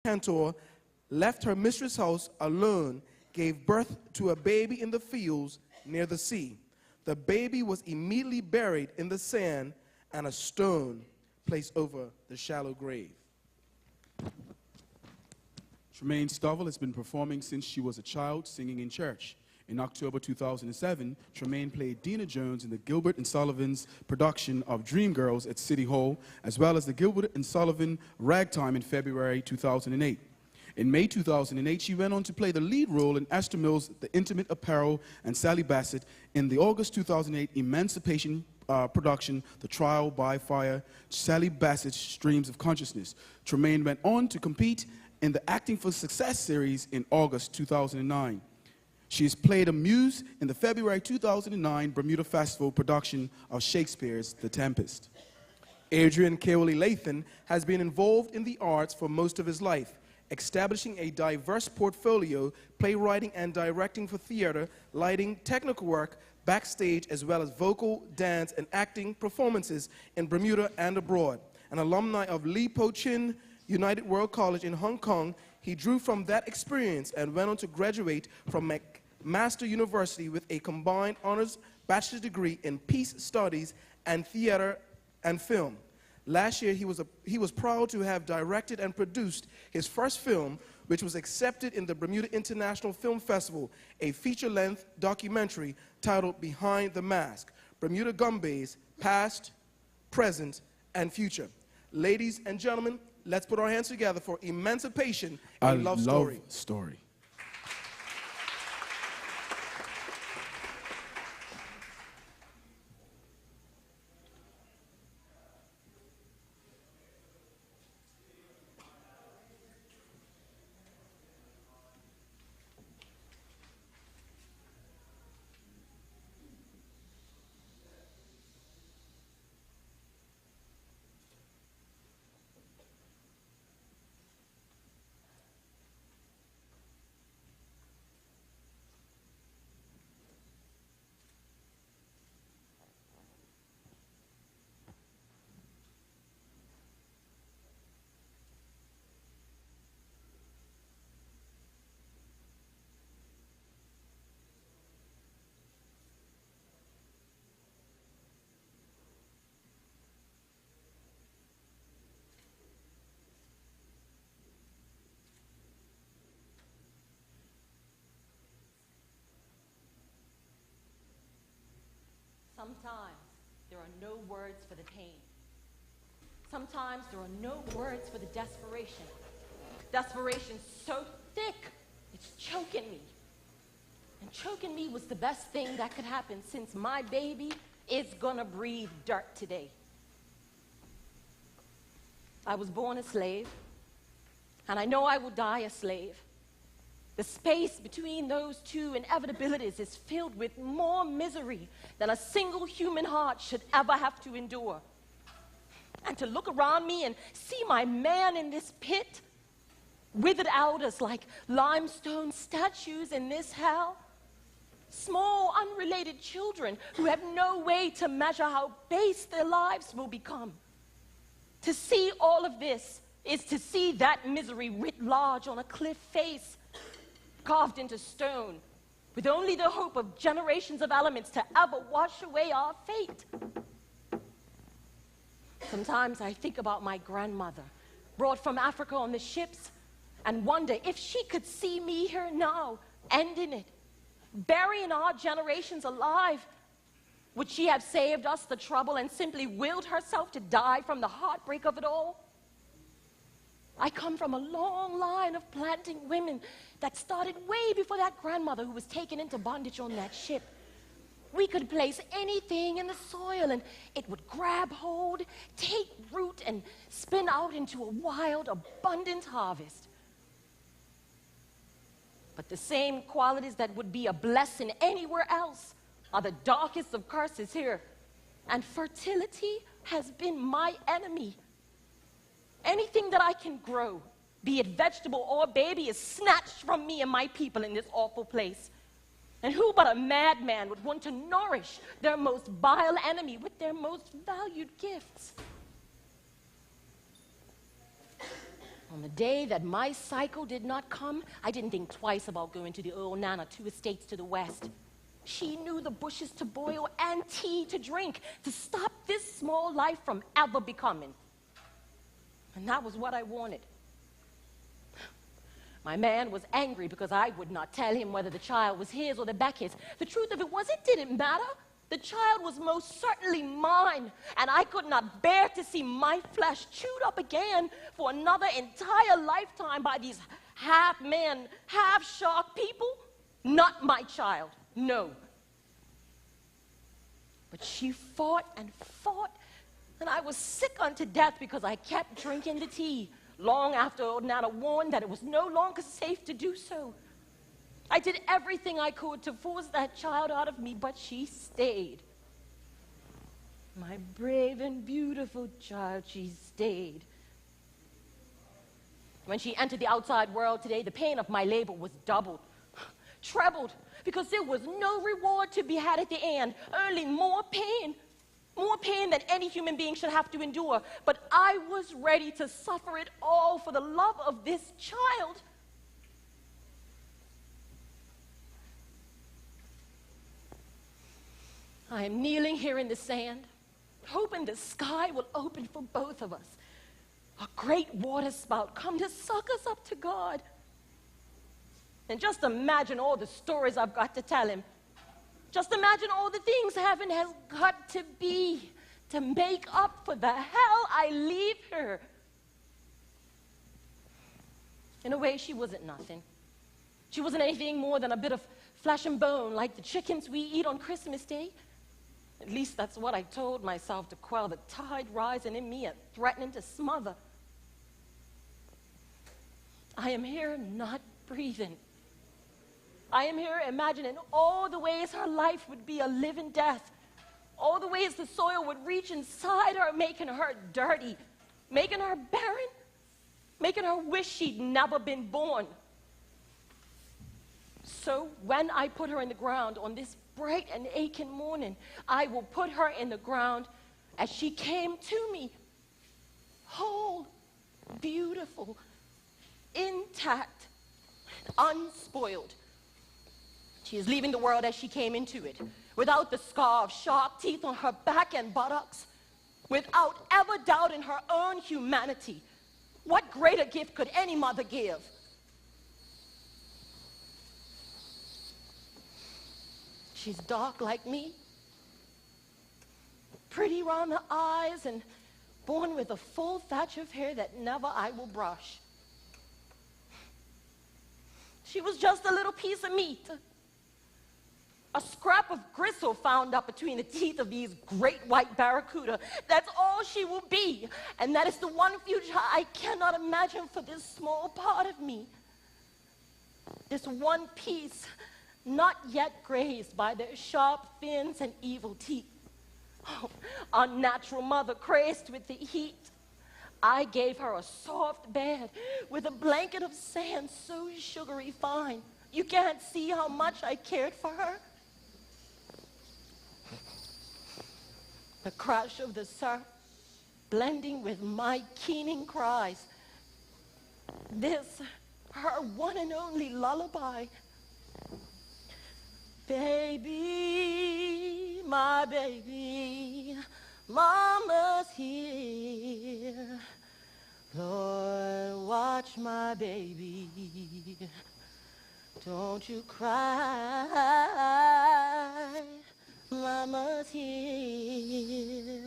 Cantor left her mistress' house alone, gave birth to a baby in the fields near the sea. The baby was immediately buried in the sand, and a stone placed over the shallow grave. Tremaine Stovall has been performing since she was a child, singing in church. In October 2007, Tremaine played Dina Jones in the Gilbert and Sullivan's production of Dreamgirls at City Hall, as well as the Gilbert and Sullivan Ragtime in February 2008. In May 2008, she went on to play the lead role in Esther Mills' The Intimate Apparel and Sally Bassett in the August 2008 Emancipation production, The Trial by Fire, Sally Bassett's Streams of Consciousness. Tremaine went on to compete in the Acting for Success series in August 2009. She has played a muse in the February 2009 Bermuda Festival production of Shakespeare's The Tempest. Adrian Kewley Lathan has been involved in the arts for most of his life, establishing a diverse portfolio, playwriting and directing for theater, lighting, technical work, backstage, as well as vocal, dance, and acting performances in Bermuda and abroad. An alumni of Lee Po Chin United World College in Hong Kong, he drew from that experience and went on to graduate from McMaster University with a combined honors bachelor's degree in peace studies and theater and film. Last year, he was proud to have directed and produced his first film, which was accepted in the Bermuda International Film Festival, a feature-length documentary titled Behind the Mask, Bermuda Gumbays, Past, Present, and Future. Ladies and gentlemen, let's put our hands together for Emancipation, a Love Story. Sometimes there are no words for the pain. Sometimes there are no words for the desperation. Desperation so thick, it's choking me. And choking me was the best thing that could happen, since my baby is gonna breathe dirt today. I was born a slave, and I know I will die a slave. The space between those two inevitabilities is filled with more misery than a single human heart should ever have to endure. And to look around me and see my man in this pit, withered out as like limestone statues in this hell, small unrelated children who have no way to measure how base their lives will become. To see all of this is to see that misery writ large on a cliff face, carved into stone, with only the hope of generations of elements to ever wash away our fate. Sometimes I think about my grandmother, brought from Africa on the ships, and wonder if she could see me here now, ending it, burying our generations alive. Would she have saved us the trouble and simply willed herself to die from the heartbreak of it all? I come from a long line of planting women that started way before that grandmother who was taken into bondage on that ship. We could place anything in the soil and it would grab hold, take root, and spin out into a wild, abundant harvest. But the same qualities that would be a blessing anywhere else are the darkest of curses here. And fertility has been my enemy. Anything that I can grow, be it vegetable or baby, is snatched from me and my people in this awful place. And who but a madman would want to nourish their most vile enemy with their most valued gifts? On the day that my cycle did not come, I didn't think twice about going to the old Nana 2 estates to the west. She knew the bushes to boil and tea to drink to stop this small life from ever becoming. And that was what I wanted. My man was angry because I would not tell him whether the child was his or the Beckett's. The truth of it was, it didn't matter. The child was most certainly mine, and I could not bear to see my flesh chewed up again for another entire lifetime by these half-man, half-shark people. Not my child, no. But she fought and fought, and I was sick unto death because I kept drinking the tea, long after old Nana warned that it was no longer safe to do so. I did everything I could to force that child out of me, but she stayed. My brave and beautiful child, she stayed. When she entered the outside world today, the pain of my labor was doubled, trebled, because there was no reward to be had at the end, only more pain than any human being should have to endure. But I was ready to suffer it all for the love of this child. I am kneeling here in the sand, hoping the sky will open for both of us. A great water spout come to suck us up to God. And just imagine all the stories I've got to tell him. Just imagine all the things heaven has got to be to make up for the hell I leave her. In a way, she wasn't nothing. She wasn't anything more than a bit of flesh and bone, like the chickens we eat on Christmas Day. At least that's what I told myself to quell the tide rising in me and threatening to smother. I am here not breathing. I am here imagining all the ways her life would be a living death, all the ways the soil would reach inside her, making her dirty, making her barren, making her wish she'd never been born. So when I put her in the ground on this bright and aching morning, I will put her in the ground as she came to me, whole, beautiful, intact, unspoiled. She is leaving the world as she came into it, without the scar of sharp teeth on her back and buttocks, without ever doubting her own humanity. What greater gift could any mother give? She's dark like me, pretty round the eyes, and born with a full thatch of hair that never I will brush. She was just a little piece of meat, a scrap of gristle found up between the teeth of these great white barracuda. That's all she will be, and that is the one future I cannot imagine for this small part of me. This one piece not yet grazed by their sharp fins and evil teeth. Oh, unnatural mother crazed with the heat. I gave her a soft bed with a blanket of sand so sugary fine. You can't see how much I cared for her. The crash of the surf blending with my keening cries. This, her one and only lullaby. Baby, my baby, Mama's here. Lord, watch my baby. Don't you cry, Mama's here.